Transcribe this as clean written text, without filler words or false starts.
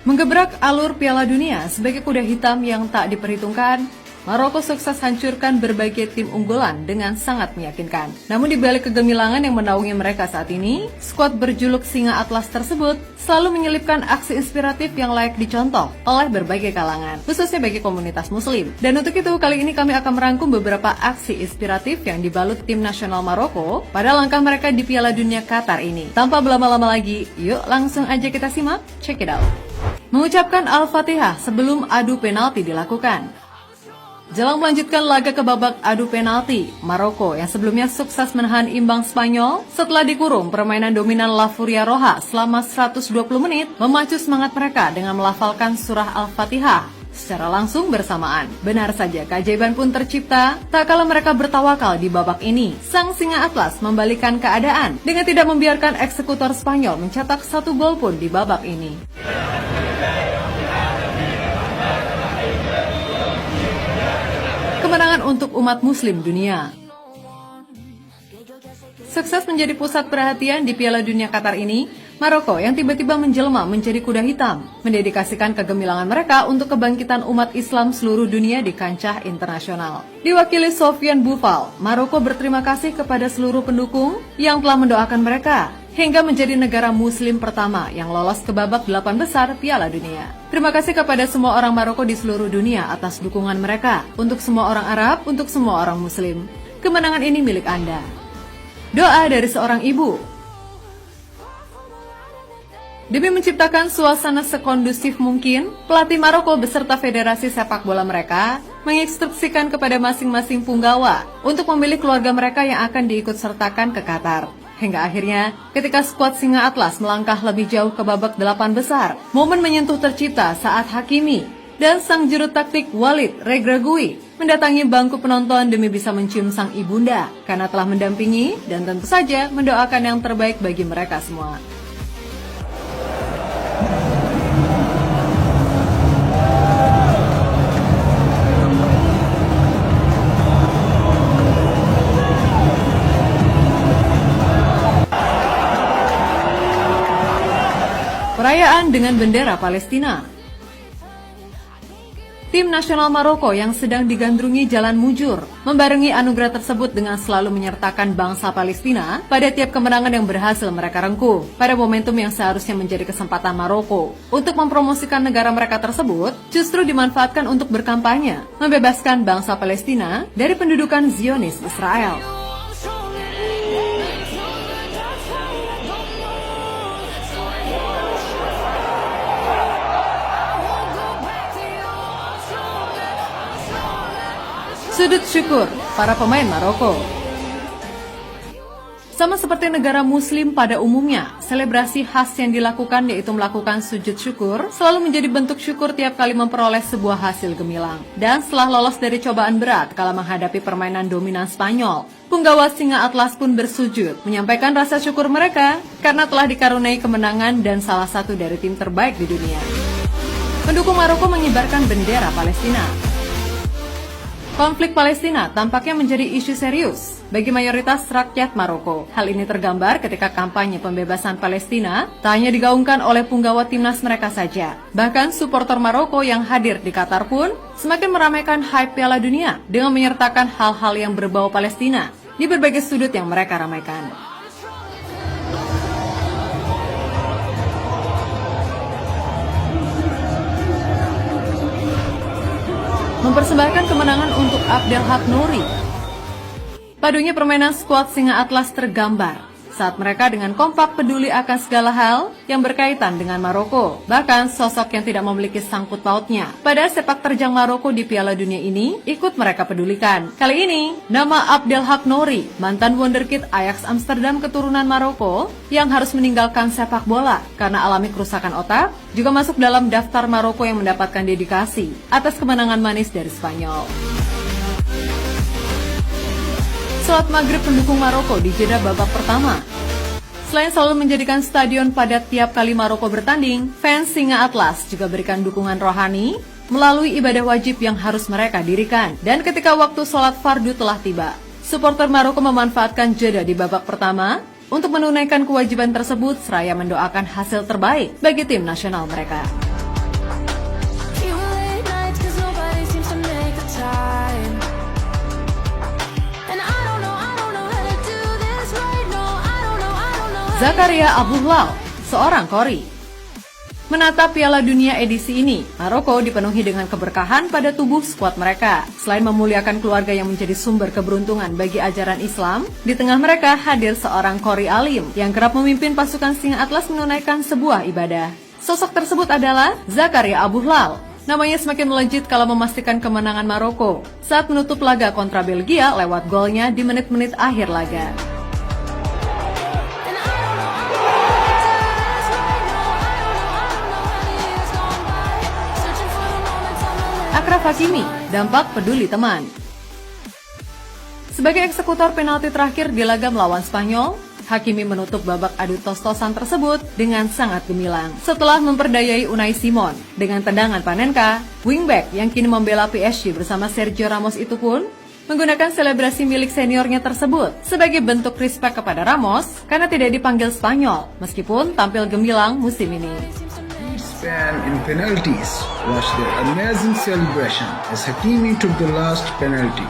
Menggebrak alur Piala Dunia sebagai kuda hitam yang tak diperhitungkan, Maroko sukses hancurkan berbagai tim unggulan dengan sangat meyakinkan. Namun di balik kegemilangan yang menaungi mereka saat ini, skuad berjuluk Singa Atlas tersebut selalu menyelipkan aksi inspiratif yang layak dicontoh oleh berbagai kalangan, khususnya bagi komunitas muslim. Dan untuk itu, kali ini kami akan merangkum beberapa aksi inspiratif yang dibalut tim nasional Maroko pada langkah mereka di Piala Dunia Qatar ini. Tanpa berlama-lama lagi, yuk langsung aja kita simak, check it out. Mengucapkan Al-Fatihah sebelum adu penalti dilakukan. Jelang melanjutkan laga ke babak adu penalti, Maroko yang sebelumnya sukses menahan imbang Spanyol setelah dikurung permainan dominan La Furia Roja selama 120 menit, memacu semangat mereka dengan melafalkan surah Al-Fatihah secara langsung bersamaan. Benar saja, keajaiban pun tercipta tak kala mereka bertawakal di babak ini. Sang Singa Atlas membalikan keadaan dengan tidak membiarkan eksekutor Spanyol mencetak 1 gol pun di babak ini. Kemenangan untuk umat muslim dunia. Sukses menjadi pusat perhatian di Piala Dunia Qatar ini, Maroko yang tiba-tiba menjelma menjadi kuda hitam, mendedikasikan kegemilangan mereka untuk kebangkitan umat Islam seluruh dunia di kancah internasional. Diwakili Sofiane Boufal, Maroko berterima kasih kepada seluruh pendukung yang telah mendoakan mereka, hingga menjadi negara muslim pertama yang lolos ke babak 8 besar Piala Dunia. Terima kasih kepada semua orang Maroko di seluruh dunia atas dukungan mereka. Untuk semua orang Arab, untuk semua orang muslim, kemenangan ini milik Anda. Doa dari seorang ibu. Demi menciptakan suasana sekondusif mungkin, pelatih Maroko beserta federasi sepak bola mereka menginstruksikan kepada masing-masing punggawa untuk memilih keluarga mereka yang akan diikut sertakan ke Qatar. Hingga akhirnya, ketika skuad Singa Atlas melangkah lebih jauh ke babak 8 besar, momen menyentuh tercipta saat Hakimi dan sang juru taktik Walid Regragui mendatangi bangku penonton demi bisa mencium sang ibunda karena telah mendampingi dan tentu saja mendoakan yang terbaik bagi mereka semua. Perayaan dengan bendera Palestina. Tim nasional Maroko yang sedang digandrungi jalan mujur membarengi anugerah tersebut dengan selalu menyertakan bangsa Palestina pada tiap kemenangan yang berhasil mereka rengkuh. Pada momentum yang seharusnya menjadi kesempatan Maroko untuk mempromosikan negara mereka tersebut, justru dimanfaatkan untuk berkampanye, membebaskan bangsa Palestina dari pendudukan Zionis Israel. Sujud syukur para pemain Maroko. Sama seperti negara muslim pada umumnya, selebrasi khas yang dilakukan yaitu melakukan sujud syukur selalu menjadi bentuk syukur tiap kali memperoleh sebuah hasil gemilang. Dan setelah lolos dari cobaan berat kala menghadapi permainan dominan Spanyol, punggawa Singa Atlas pun bersujud menyampaikan rasa syukur mereka karena telah dikaruniai kemenangan dan salah satu dari tim terbaik di dunia. Pendukung Maroko mengibarkan bendera Palestina. Konflik Palestina tampaknya menjadi isu serius bagi mayoritas rakyat Maroko. Hal ini tergambar ketika kampanye pembebasan Palestina tak hanya digaungkan oleh punggawa timnas mereka saja. Bahkan supporter Maroko yang hadir di Qatar pun semakin meramaikan hype Piala Dunia dengan menyertakan hal-hal yang berbau Palestina di berbagai sudut yang mereka ramaikan. Mempersembahkan kemenangan untuk Abdelhak Nouri. Padunya permainan skuad Singa Atlas tergambar saat mereka dengan kompak peduli akan segala hal yang berkaitan dengan Maroko. Bahkan sosok yang tidak memiliki sangkut pautnya pada sepak terjang Maroko di Piala Dunia ini ikut mereka pedulikan. Kali ini, nama Abdelhak Nouri, mantan wonderkid Ajax Amsterdam keturunan Maroko yang harus meninggalkan sepak bola karena alami kerusakan otak, juga masuk dalam daftar Maroko yang mendapatkan dedikasi atas kemenangan manis dari Spanyol. Sholat maghrib pendukung Maroko di jeda babak pertama. Selain selalu menjadikan stadion padat tiap kali Maroko bertanding, fans Singa Atlas juga berikan dukungan rohani melalui ibadah wajib yang harus mereka dirikan. Dan ketika waktu sholat fardu telah tiba, supporter Maroko memanfaatkan jeda di babak pertama untuk menunaikan kewajiban tersebut seraya mendoakan hasil terbaik bagi tim nasional mereka. Zakaria Abuhlal, seorang kori. Menatap Piala Dunia edisi ini, Maroko dipenuhi dengan keberkahan pada tubuh skuad mereka. Selain memuliakan keluarga yang menjadi sumber keberuntungan bagi ajaran Islam, di tengah mereka hadir seorang kori alim yang kerap memimpin pasukan Singa Atlas menunaikan sebuah ibadah. Sosok tersebut adalah Zakaria Abuhlal. Namanya semakin melejit kala memastikan kemenangan Maroko saat menutup laga kontra Belgia lewat golnya di menit-menit akhir laga. Achraf Hakimi, dampak peduli teman. Sebagai eksekutor penalti terakhir di laga melawan Spanyol, Hakimi menutup babak adu tos-tosan tersebut dengan sangat gemilang. Setelah memperdayai Unai Simon dengan tendangan Panenka, wingback yang kini membela PSG bersama Sergio Ramos itu pun menggunakan selebrasi milik seniornya tersebut sebagai bentuk respek kepada Ramos karena tidak dipanggil Spanyol meskipun tampil gemilang musim ini. Spain in penalties. Watch the amazing celebration as Hakimi took the last penalty.